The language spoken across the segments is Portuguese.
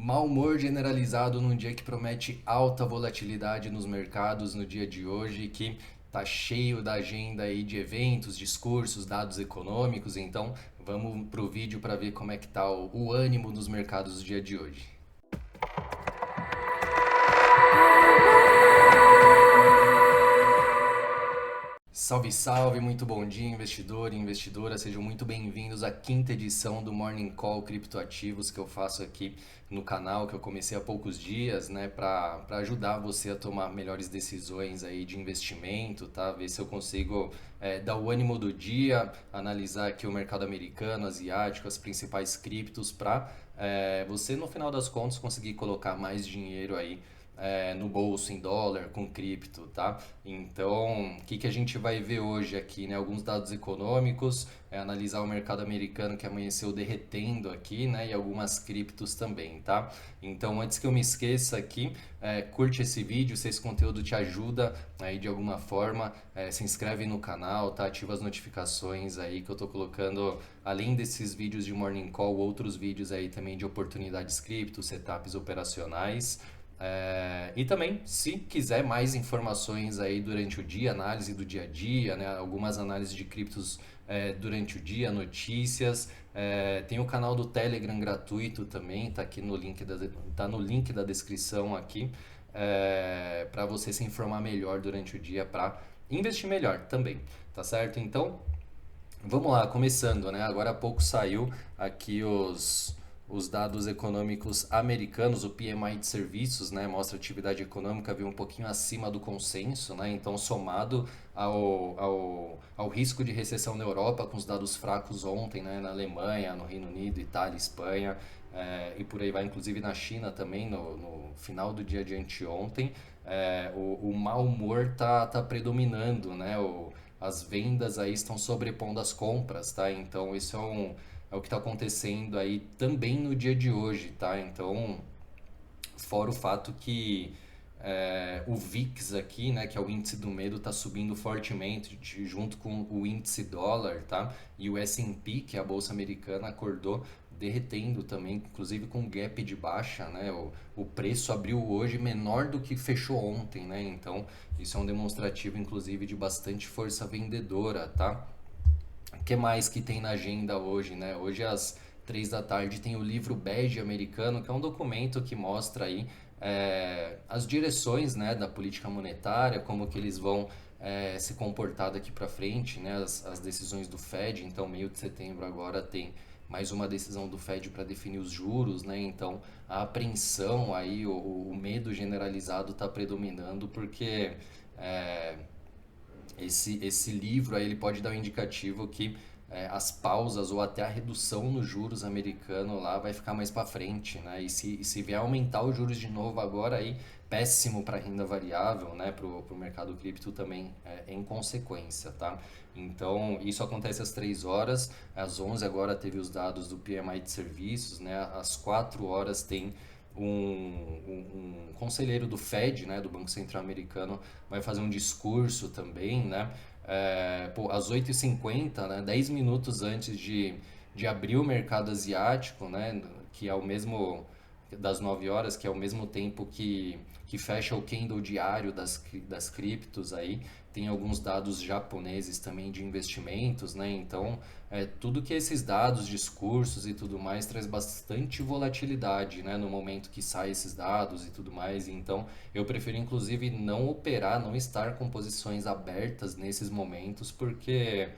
Mau humor generalizado num dia que promete alta volatilidade nos mercados no dia de hoje, que tá cheio da agenda aí de eventos, discursos, dados econômicos. Então, vamos pro vídeo para ver como é que tá o ânimo dos mercados no dia de hoje. Salve, salve, muito bom dia, investidor e investidora. Sejam muito bem-vindos à quinta edição do Morning Call Criptoativos que eu faço aqui no canal, que eu comecei há poucos dias, né, para ajudar você a tomar melhores decisões aí de investimento, tá? Ver se eu consigo dar o ânimo do dia, analisar aqui o mercado americano, asiático, as principais criptos, para você, no final das contas, conseguir colocar mais dinheiro aí no bolso, em dólar, com cripto, tá? Então, o que a gente vai ver hoje aqui, né? Alguns dados econômicos, analisar o mercado americano que amanheceu derretendo aqui, né? E algumas criptos também, tá? Então, antes que eu me esqueça aqui, curte esse vídeo, se esse conteúdo te ajuda aí de alguma forma, se inscreve no canal, tá? Ativa as notificações aí que eu tô colocando, além desses vídeos de Morning Call, outros vídeos aí também de oportunidades cripto, setups operacionais. E também, se quiser mais informações aí durante o dia, análise do dia a dia, né, algumas análises de criptos durante o dia, notícias, tem o canal do Telegram gratuito também, tá aqui no link tá no link da descrição aqui, para você se informar melhor durante o dia, para investir melhor também, tá certo? Então, vamos lá, começando, né? Agora há pouco saiu aqui os dados econômicos americanos, o PMI de serviços, né? Mostra a atividade econômica veio um pouquinho acima do consenso, né? Então, somado ao risco de recessão na Europa, com os dados fracos ontem, né? Na Alemanha, no Reino Unido, Itália, Espanha, e por aí vai, inclusive na China também, no final do dia de anteontem, o mau humor tá predominando, né? As vendas aí estão sobrepondo as compras, tá? Então isso é o que está acontecendo aí também no dia de hoje, tá? Então, fora o fato que o VIX aqui, né, que é o índice do medo, está subindo fortemente junto com o índice dólar, tá? E o S&P, que é a bolsa americana, acordou derretendo também, inclusive com gap de baixa, né? O preço abriu hoje menor do que fechou ontem, né? Então, isso é um demonstrativo, inclusive, de bastante força vendedora, tá? O que mais que tem na agenda hoje, né? Hoje às 3 da tarde tem o livro bege americano, que é um documento que mostra aí as direções, né, da política monetária, como que eles vão se comportar daqui para frente, né? As decisões do Fed. Então, meio de setembro agora tem mais uma decisão do Fed para definir os juros, né? Então, a apreensão aí, o medo generalizado está predominando, porque é, esse livro aí ele pode dar um indicativo que as pausas ou até a redução nos juros americano lá vai ficar mais para frente, né? E se vier aumentar os juros de novo agora aí, péssimo para renda variável, né? Pro mercado cripto também em consequência, tá? Então, isso acontece às 3 horas, às 11 agora teve os dados do PMI de serviços, né? Às 4 horas tem um conselheiro do Fed, né, do Banco Central Americano, vai fazer um discurso também, né? Às 8h50, né, 10 minutos antes de abrir o mercado asiático, né, que é o mesmo das 9 horas, que é o mesmo tempo que fecha o candle diário das criptos aí. Tem alguns dados japoneses também de investimentos, né? Então, tudo que esses dados, discursos e tudo mais traz bastante volatilidade, né? No momento que saem esses dados e tudo mais. Então, eu prefiro inclusive não operar, não estar com posições abertas nesses momentos, porque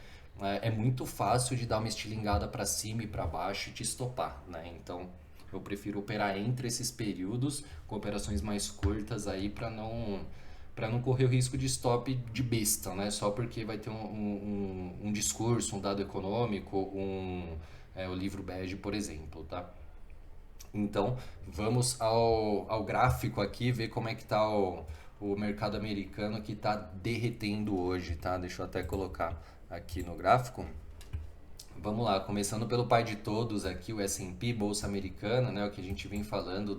é muito fácil de dar uma estilingada para cima e para baixo e te estopar, né? Então, eu prefiro operar entre esses períodos com operações mais curtas aí para não correr o risco de stop de besta, né? Só porque vai ter um discurso, um dado econômico, o livro bege, por exemplo, tá? Então, vamos ao gráfico aqui, ver como é que tá o mercado americano que está derretendo hoje, tá? Deixa eu até colocar aqui no gráfico. Vamos lá, começando pelo pai de todos aqui, o S&P, Bolsa Americana, né? O que a gente vem falando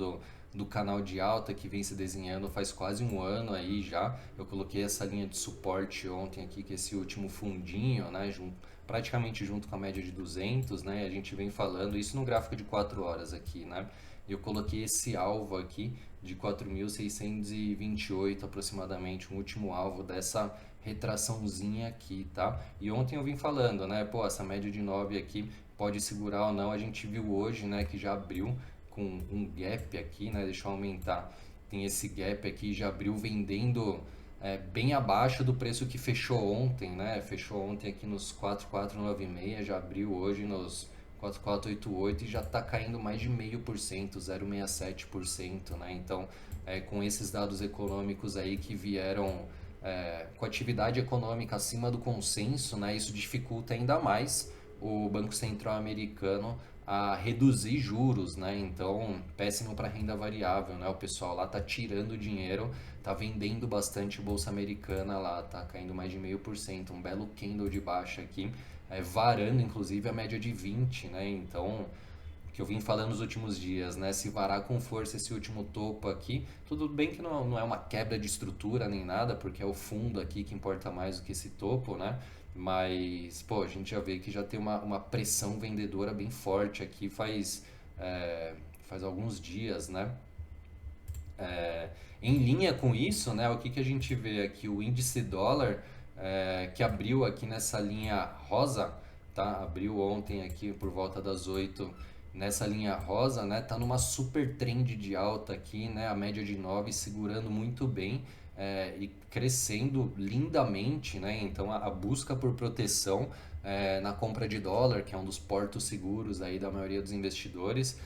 do canal de alta que vem se desenhando faz quase um ano aí já. Eu coloquei essa linha de suporte ontem aqui, que é esse último fundinho, né? Praticamente junto com a média de 200, né? A gente vem falando isso no gráfico de 4 horas aqui, né? eu coloquei esse alvo aqui de 4.628 aproximadamente, um último alvo dessa retraçãozinha aqui, tá? E ontem eu vim falando, né, pô, essa média de 9 aqui pode segurar ou não, a gente viu hoje, né, que já abriu com um gap aqui, né, deixa eu aumentar, tem esse gap aqui, já abriu vendendo bem abaixo do preço que fechou ontem, né, fechou ontem aqui nos 4.496, já abriu hoje nos 4.488 e já está caindo mais de 0,5%, 0,67%, né? Então, com esses dados econômicos aí que vieram com atividade econômica acima do consenso, né? Isso dificulta ainda mais o Banco Central americano a reduzir juros, né? Então, péssimo para renda variável, né? O pessoal lá tá tirando dinheiro, tá vendendo bastante bolsa americana lá, tá caindo mais de 0,5%, um belo candle de baixa aqui, varando inclusive a média de 20, né? Então, que eu vim falando nos últimos dias, né? Se varar com força esse último topo aqui, tudo bem que não é uma quebra de estrutura nem nada, porque é o fundo aqui que importa mais do que esse topo, né? Mas, pô, a gente já vê que já tem uma pressão vendedora bem forte aqui faz alguns dias, né? É, Em linha com isso, né, o que a gente vê aqui? O índice dólar que abriu aqui nessa linha rosa, tá? Abriu ontem aqui por volta das 8 nessa linha rosa, né? Tá numa super trend de alta aqui, né? A média de 9 segurando muito bem e crescendo lindamente, né? Então a busca por proteção na compra de dólar, que é um dos portos seguros aí da maioria dos investidores,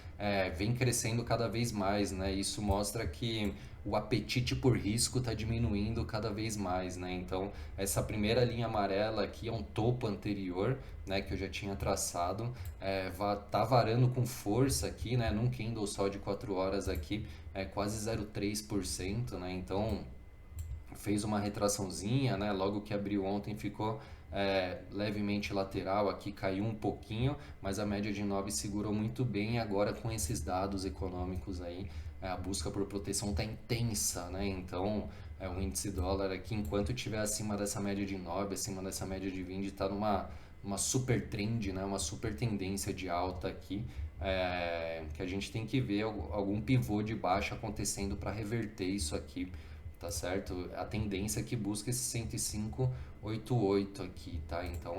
vem crescendo cada vez mais, né? Isso mostra que o apetite por risco está diminuindo cada vez mais, né? Então, essa primeira linha amarela aqui é um topo anterior, né, que eu já tinha traçado, tá varando com força aqui, né, num candle só de 4 horas aqui, quase 0,3%, né? Então, fez uma retraçãozinha, né? Logo que abriu ontem ficou levemente lateral aqui, caiu um pouquinho, mas a média de 9 segurou muito bem. Agora com esses dados econômicos aí, a busca por proteção está intensa, né? Então o índice dólar aqui, enquanto estiver acima dessa média de 9, acima dessa média de 20, está numa uma super trend, né? Uma super tendência de alta aqui, que a gente tem que ver algum pivô de baixa acontecendo para reverter isso aqui, tá certo? A tendência é que busca esse 105,88 aqui, tá? Então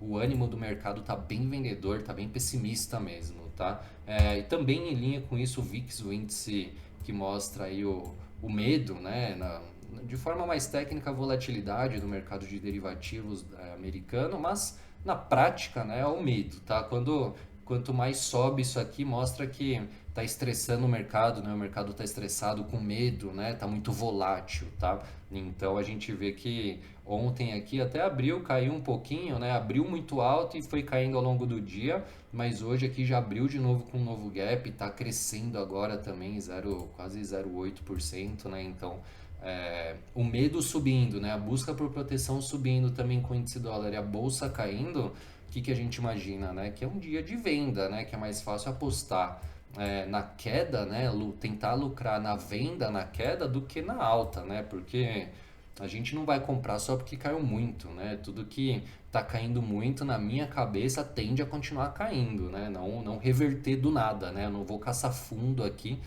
o ânimo do mercado tá bem vendedor, tá bem pessimista mesmo, tá? E também em linha com isso o VIX, o índice que mostra aí o medo, né? De forma mais técnica, a volatilidade do mercado de derivativos americano, mas na prática, né, é o medo, tá? Quanto mais sobe isso aqui, mostra que está estressando o mercado, né? O mercado está estressado com medo, né? Tá muito volátil, tá? Então a gente vê que ontem aqui até abriu, caiu um pouquinho, né? Abriu muito alto e foi caindo ao longo do dia, mas hoje aqui já abriu de novo com um novo gap, está crescendo agora também, quase 0,8%, né? Então o medo subindo, né? A busca por proteção subindo também com o índice dólar e a bolsa caindo, o que a gente imagina, né? Que é um dia de venda, né? Que é mais fácil apostar na queda, né? Tentar lucrar na venda, na queda, do que na alta, né? Porque a gente não vai comprar só porque caiu muito, né? Tudo que tá caindo muito, na minha cabeça, tende a continuar caindo, né? Não reverter do nada, né? Eu não vou caçar fundo aqui,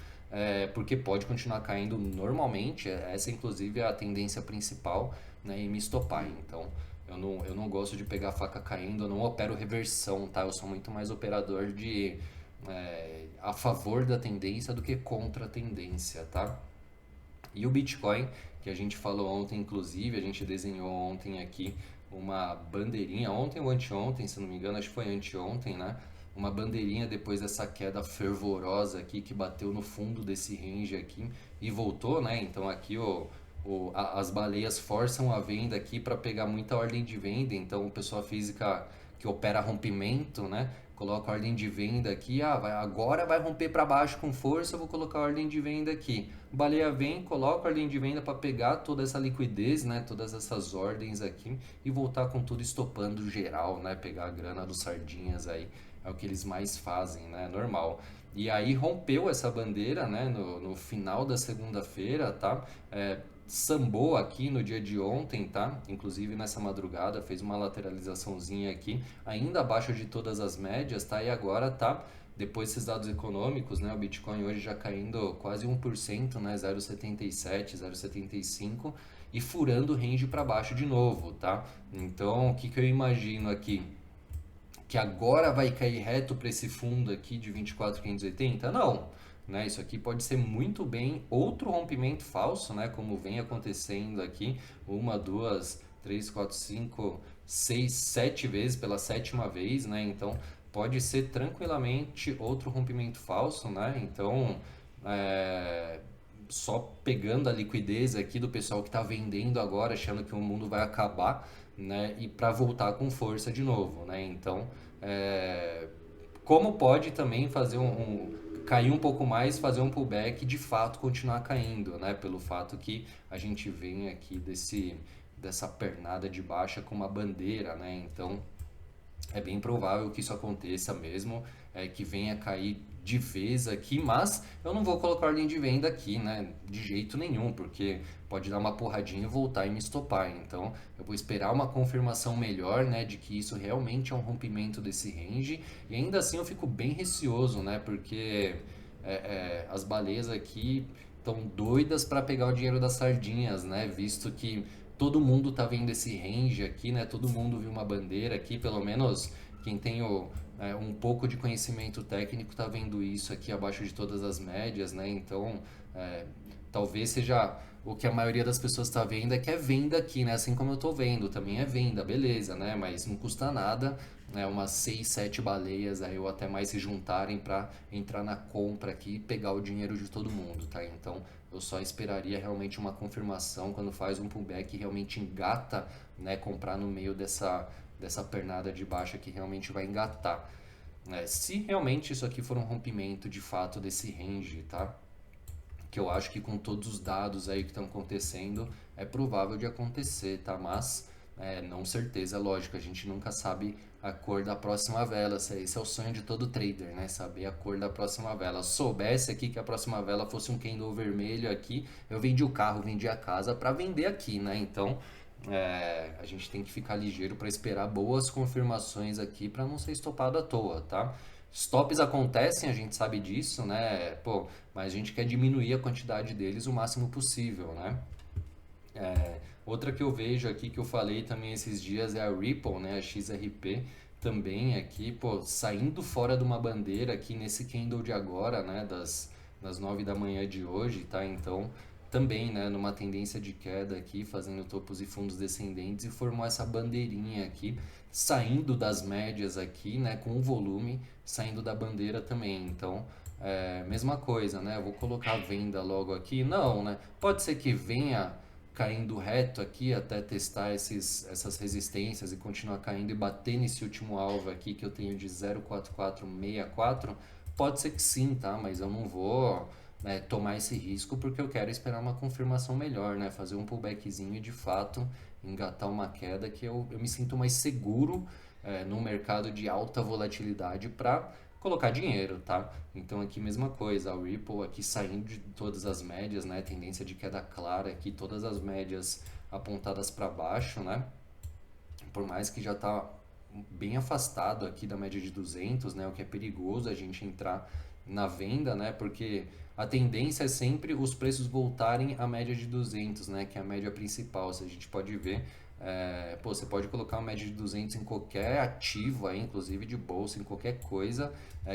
porque pode continuar caindo normalmente. Essa, inclusive, é a tendência principal, né? E me estopar. Então, eu não gosto de pegar a faca caindo, eu não opero reversão, tá? Eu sou muito mais operador a favor da tendência do que contra a tendência, tá? E o Bitcoin, que a gente falou ontem, inclusive, a gente desenhou ontem aqui uma bandeirinha, ontem ou anteontem, se não me engano, acho que foi anteontem, né? Uma bandeirinha depois dessa queda fervorosa aqui, que bateu no fundo desse range aqui e voltou, né? Então aqui as baleias forçam a venda aqui para pegar muita ordem de venda, então pessoa física que opera rompimento, né? Coloca a ordem de venda aqui, agora vai romper para baixo com força, eu vou colocar a ordem de venda aqui. Baleia vem, coloca a ordem de venda para pegar toda essa liquidez, né? Todas essas ordens aqui e voltar com tudo estopando geral, né? Pegar a grana dos sardinhas aí, é o que eles mais fazem, né? Normal. E aí rompeu essa bandeira, né? No final da segunda-feira, tá? Sambou aqui no dia de ontem, tá? Inclusive nessa madrugada fez uma lateralizaçãozinha aqui, ainda abaixo de todas as médias, tá? E agora tá depois desses dados econômicos, né, o Bitcoin hoje já caindo quase 1%, né, 0,77, 0,75 e furando o range para baixo de novo, tá? Então, o que que eu imagino aqui? Que agora vai cair reto para esse fundo aqui de 24.580? Não, né? Isso aqui pode ser muito bem outro rompimento falso, né? Como vem acontecendo aqui, uma, duas, três, quatro, cinco, seis, sete vezes pela sétima vez, né? Então pode ser tranquilamente outro rompimento falso, né? Então só pegando a liquidez aqui do pessoal que está vendendo agora, achando que o mundo vai acabar, né? E para voltar com força de novo, né? Então, é, como pode também fazer cair um pouco mais, fazer um pullback e de fato continuar caindo, né? Pelo fato que a gente vem aqui dessa pernada de baixa com uma bandeira, né? Então, é bem provável que isso aconteça mesmo, que venha a cair de vez aqui, mas eu não vou colocar ordem de venda aqui, né? De jeito nenhum, porque pode dar uma porradinha e voltar e me estopar. Então eu vou esperar uma confirmação melhor, né? De que isso realmente é um rompimento desse range. E ainda assim eu fico bem receoso, né? Porque as baleias aqui estão doidas para pegar o dinheiro das sardinhas, né? Visto que todo mundo tá vendo esse range aqui, né? Todo mundo viu uma bandeira aqui, pelo menos quem tem um pouco de conhecimento técnico tá vendo isso aqui abaixo de todas as médias, né? Então, é, talvez seja o que a maioria das pessoas está vendo é que é venda aqui, né? Assim como eu tô vendo, também é venda, beleza, né? Mas não custa nada, né? Umas 6, 7 baleias aí ou até mais se juntarem para entrar na compra aqui e pegar o dinheiro de todo mundo, tá? Então, eu só esperaria realmente uma confirmação quando faz um pullback e realmente engata, né? Comprar no meio dessa pernada de baixa que realmente vai engatar. Se realmente isso aqui for um rompimento de fato desse range, tá? Que eu acho que com todos os dados aí que estão acontecendo, é provável de acontecer, tá? Mas não certeza, lógico, a gente nunca sabe a cor da próxima vela. Esse é o sonho de todo trader, né? Saber a cor da próxima vela. Soubesse aqui que a próxima vela fosse um candle vermelho aqui, eu vendi o carro, vendi a casa para vender aqui, né? Então, a gente tem que ficar ligeiro para esperar boas confirmações aqui para não ser estopado à toa, tá? Stops acontecem, a gente sabe disso, né? Pô, mas a gente quer diminuir a quantidade deles o máximo possível, né? Outra que eu vejo aqui que eu falei também esses dias é a Ripple, né? A XRP também aqui, pô, saindo fora de uma bandeira aqui nesse candle de agora, né? Das 9 da manhã de hoje, tá? Então, também, né? Numa tendência de queda aqui, fazendo topos e fundos descendentes e formou essa bandeirinha aqui, saindo das médias aqui, né? Com o volume, saindo da bandeira também. Então, mesma coisa, né? Eu vou colocar a venda logo aqui? Não, né? Pode ser que venha caindo reto aqui até testar essas resistências e continuar caindo e bater nesse último alvo aqui que eu tenho de 0,4464, pode ser que sim, tá? Mas eu não vou, né, tomar esse risco porque eu quero esperar uma confirmação melhor, né? Fazer um pullbackzinho e de fato engatar uma queda que eu me sinto mais seguro num mercado de alta volatilidade para colocar dinheiro, tá? Então aqui mesma coisa, a Ripple aqui saindo de todas as médias, né? Tendência de queda clara aqui, todas as médias apontadas para baixo, né? Por mais que já está bem afastado aqui da média de 200, né? O que é perigoso a gente entrar na venda, né? Porque a tendência é sempre os preços voltarem à média de 200, né? Que é a média principal. Se a gente pode ver, você pode colocar uma média de 200 em qualquer ativo, aí, inclusive de bolsa, em qualquer coisa,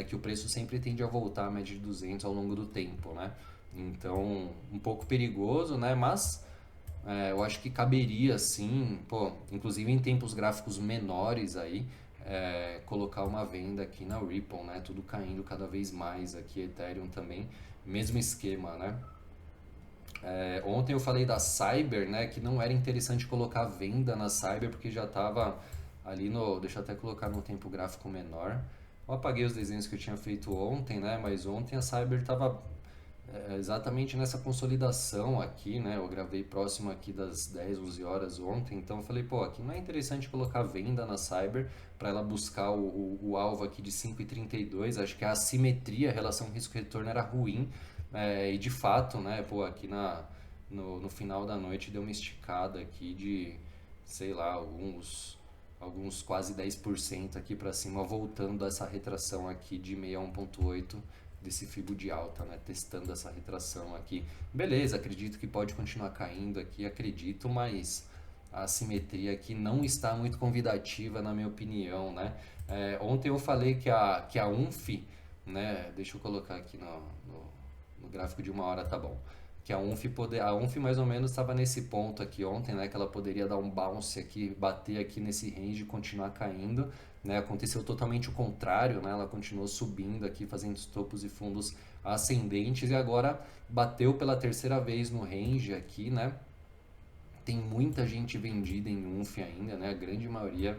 que o preço sempre tende a voltar à média de 200 ao longo do tempo, né? Então, um pouco perigoso, né? Mas eu acho que caberia sim, pô, inclusive em tempos gráficos menores aí, colocar uma venda aqui na Ripple, né? Tudo caindo cada vez mais aqui, Ethereum também, mesmo esquema, né? Ontem eu falei da Cyber, né? Que não era interessante colocar venda na Cyber porque já estava ali no, deixa eu até colocar no tempo gráfico menor. Eu apaguei os desenhos que eu tinha feito ontem, né? Mas ontem a Cyber estava exatamente nessa consolidação aqui, né? Eu gravei próximo aqui das 10, 11 horas ontem, então eu falei, pô, aqui não é interessante colocar venda na Cyber para ela buscar o alvo aqui de 5,32. Acho que a assimetria, a relação risco-retorno era ruim, e de fato, né? Pô, aqui no final da noite deu uma esticada aqui de, sei lá, alguns alguns quase 10% aqui para cima, voltando essa retração aqui de 61.8 desse fibo de alta, né? Testando essa retração aqui. Beleza, acredito que pode continuar caindo aqui, acredito, mas a assimetria aqui não está muito convidativa, na minha opinião, né? Ontem eu falei que a UNF, né? Deixa eu colocar aqui no gráfico de 1 hora, tá bom. Que a UNF mais ou menos estava nesse ponto aqui ontem, né? Que ela poderia dar um bounce aqui, bater aqui nesse range e continuar caindo, né? Aconteceu totalmente o contrário, né? Ela continuou subindo aqui, fazendo os topos e fundos ascendentes e agora bateu pela terceira vez no range aqui, né? Tem muita gente vendida em UNF ainda, né? A grande maioria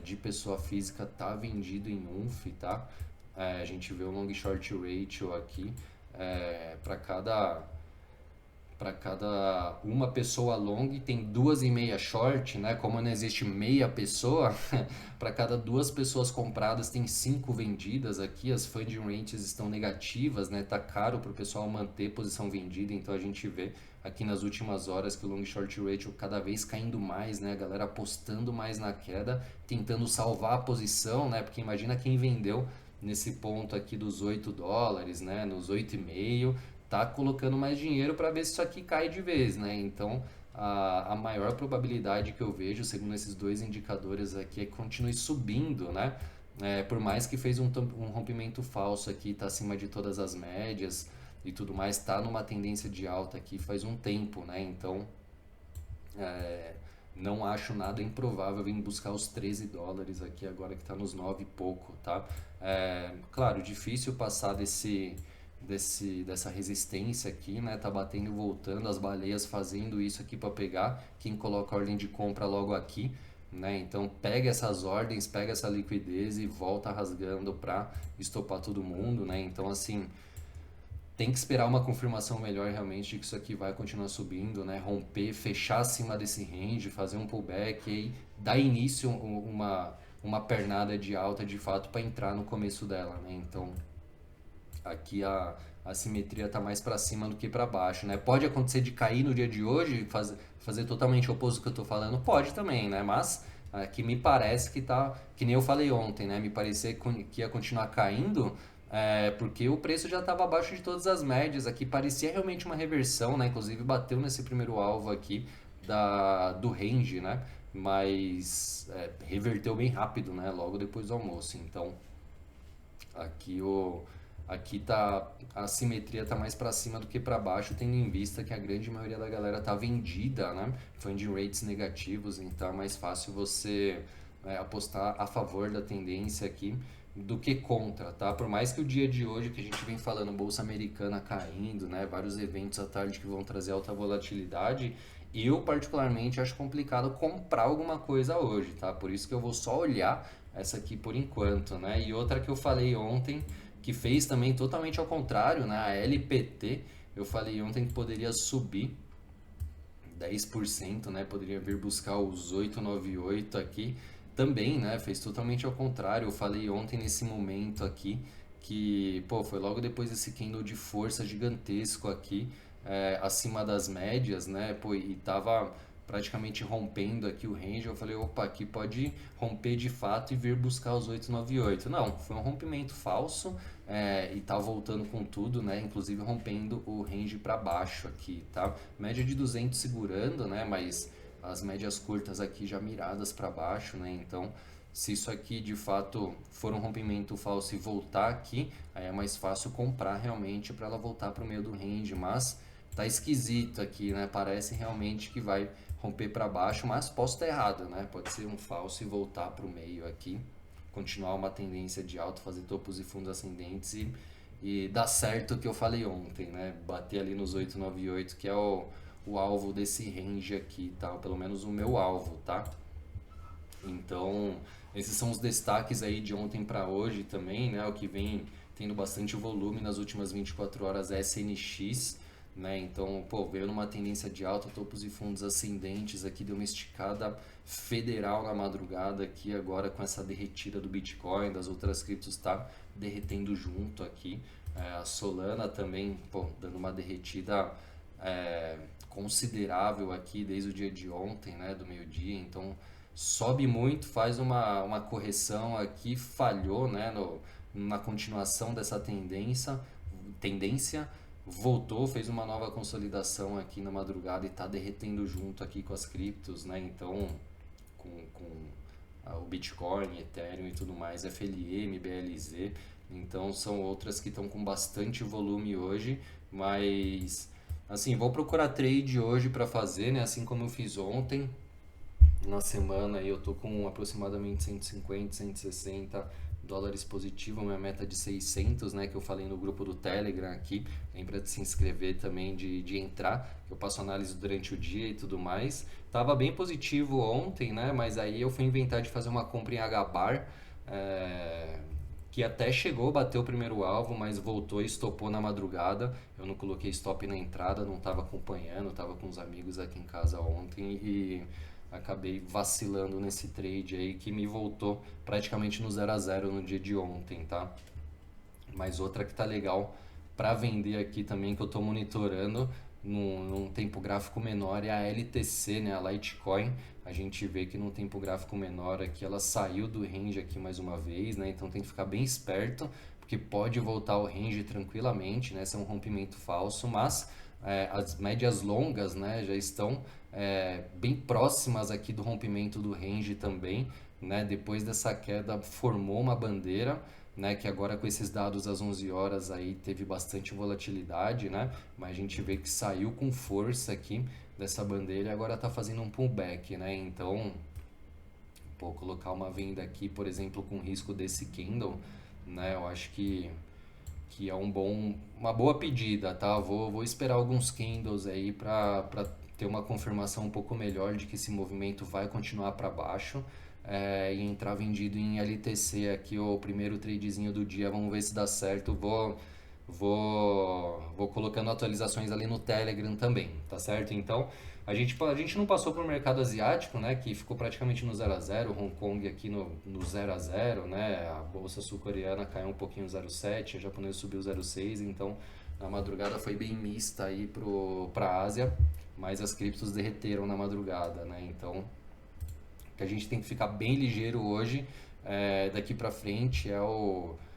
de pessoa física tá vendido em UNF, tá? A gente vê o long short ratio aqui, para cada uma pessoa long tem 2,5 short, né? Como não existe meia pessoa, para cada 2 pessoas compradas tem 5 vendidas aqui. As funding rates estão negativas, né? Tá caro para o pessoal manter posição vendida, então a gente vê aqui nas últimas horas que o long short ratio cada vez caindo mais, né? A galera apostando mais na queda, tentando salvar a posição, né? Porque imagina quem vendeu nesse ponto aqui dos $8, né? Nos 8,5, tá colocando mais dinheiro para ver se isso aqui cai de vez, né? Então, a maior probabilidade que eu vejo, segundo esses dois indicadores aqui, é que continue subindo, né? Por mais que fez um rompimento falso aqui, tá acima de todas as médias e tudo mais, tá numa tendência de alta aqui faz um tempo, né? Então, não acho nada improvável vir buscar os $13 aqui agora que tá nos 9 e pouco, tá? Claro, difícil passar dessa resistência aqui, né? Tá batendo e voltando, as baleias fazendo isso aqui para pegar quem coloca a ordem de compra logo aqui, né? Então pega essas ordens, pega essa liquidez e volta rasgando para estopar todo mundo, né? Então assim, tem que esperar uma confirmação melhor realmente de que isso aqui vai continuar subindo, né? Romper, fechar acima desse range, fazer um pullback e dar início uma pernada de alta de fato para entrar no começo dela, né? Então aqui a simetria está mais para cima do que para baixo, né? Pode acontecer de cair no dia de hoje, fazer totalmente o oposto do que eu estou falando, pode também, né? Mas aqui me parece que tá, que nem eu falei ontem, né? Me parecia que ia continuar caindo, porque o preço já estava abaixo de todas as médias. Aqui parecia realmente uma reversão, né? Inclusive bateu nesse primeiro alvo aqui do range, né? Mas reverteu bem rápido, né? Logo depois do almoço. Então aqui a simetria tá mais para cima do que para baixo, tendo em vista que a grande maioria da galera tá vendida, né? Funding rates negativos, então é mais fácil você apostar a favor da tendência aqui do que contra, tá? Por mais que o dia de hoje que a gente vem falando bolsa americana caindo, né? Vários eventos à tarde que vão trazer alta volatilidade, eu particularmente acho complicado comprar alguma coisa hoje, tá? Por isso que eu vou só olhar essa aqui por enquanto, né? E outra que eu falei ontem, que fez também totalmente ao contrário, né? A LPT, eu falei ontem que poderia subir 10%, né? Poderia vir buscar os 898 aqui. Também, né? Fez totalmente ao contrário. Eu falei ontem nesse momento aqui que, pô, foi logo depois desse candle de força gigantesco aqui, acima das médias, né? Pô, e tava praticamente rompendo aqui o range. Eu falei, opa, aqui pode romper de fato e vir buscar os 898. Não, foi um rompimento falso, e tá voltando com tudo, né? Inclusive rompendo o range para baixo aqui, tá? Média de 200 segurando, né? Mas as médias curtas aqui já miradas para baixo, né? Então, se isso aqui de fato for um rompimento falso e voltar aqui, aí é mais fácil comprar realmente para ela voltar para o meio do range, mas tá esquisito aqui, né? Parece realmente que vai romper para baixo, mas posso estar errado, né? Pode ser um falso e voltar para o meio aqui, continuar uma tendência de alta, fazer topos e fundos ascendentes e dar certo o que eu falei ontem, né? Bater ali nos 898, que é o alvo desse range aqui, tá? Pelo menos o meu alvo, tá? Então, esses são os destaques aí de ontem para hoje também, né? O que vem tendo bastante volume nas últimas 24 horas é SNX, né? Então, pô, veio numa tendência de alta, topos e fundos ascendentes aqui, deu uma esticada federal na madrugada aqui agora com essa derretida do Bitcoin, das outras criptos tá derretendo junto aqui. A Solana também, pô, dando uma derretida considerável aqui desde o dia de ontem, né, do meio-dia. Então, sobe muito, faz uma correção aqui, falhou, né, na continuação dessa tendência, voltou, fez uma nova consolidação aqui na madrugada e está derretendo junto aqui com as criptos, né? Então, com o Bitcoin, Ethereum e tudo mais, FLM, BLZ. Então, são outras que estão com bastante volume hoje, mas assim, vou procurar trade hoje para fazer, né? Assim como eu fiz ontem. Na semana aí eu tô com aproximadamente 150, 160 dólares positivo, minha meta de 600, né, que eu falei no grupo do Telegram aqui. Lembra de se inscrever também, de entrar, que eu passo análise durante o dia e tudo mais. Tava bem positivo ontem, né, mas aí eu fui inventar de fazer uma compra em H-Bar, é, que até chegou, bateu o primeiro alvo, mas voltou e estopou na madrugada. Eu não coloquei stop na entrada, não estava acompanhando, estava com os amigos aqui em casa ontem e acabei vacilando nesse trade aí que me voltou praticamente no 0 a 0 no dia de ontem, tá? Mas outra que tá legal para vender aqui também, que eu estou monitorando num tempo gráfico menor, é a LTC, né, a Litecoin. A gente vê que num tempo gráfico menor aqui ela saiu do range aqui mais uma vez, né? Então tem que ficar bem esperto, porque pode voltar ao range tranquilamente, né? Esse é um rompimento falso, mas as médias longas, né, já estão bem próximas aqui do rompimento do range também, né? Depois dessa queda formou uma bandeira, né, que agora com esses dados às 11 horas aí teve bastante volatilidade, né, mas a gente vê que saiu com força aqui dessa bandeira e agora está fazendo um pullback, né, então, vou colocar uma venda aqui, por exemplo, com risco desse candle, né, eu acho que é uma boa pedida, tá, vou esperar alguns candles aí para ter uma confirmação um pouco melhor de que esse movimento vai continuar para baixo, e entrar vendido em LTC aqui, o primeiro tradezinho do dia. Vamos ver se dá certo. Vou colocando atualizações ali no Telegram também, tá certo? Então, a gente não passou para o mercado asiático, né, que ficou praticamente no 0 a 0, Hong Kong aqui no 0 a 0, né, a bolsa sul-coreana caiu um pouquinho 0,7, a japonesa subiu 0,6, então a madrugada foi bem mista aí para a Ásia, mas as criptos derreteram na madrugada, né, então que a gente tem que ficar bem ligeiro hoje, daqui para frente,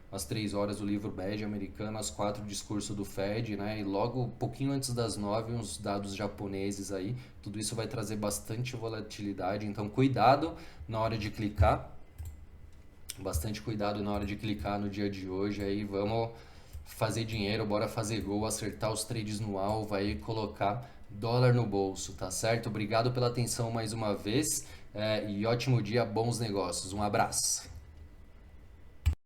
às 3 horas o livro bege americano, às 4 o discurso do Fed, né? E logo, pouquinho antes das 9 uns dados japoneses aí. Tudo isso vai trazer bastante volatilidade, então cuidado na hora de clicar, bastante cuidado na hora de clicar no dia de hoje aí, vamos fazer dinheiro, bora fazer gol, acertar os trades no alvo aí, colocar dólar no bolso, tá certo? Obrigado pela atenção mais uma vez, e ótimo dia, bons negócios. Um abraço.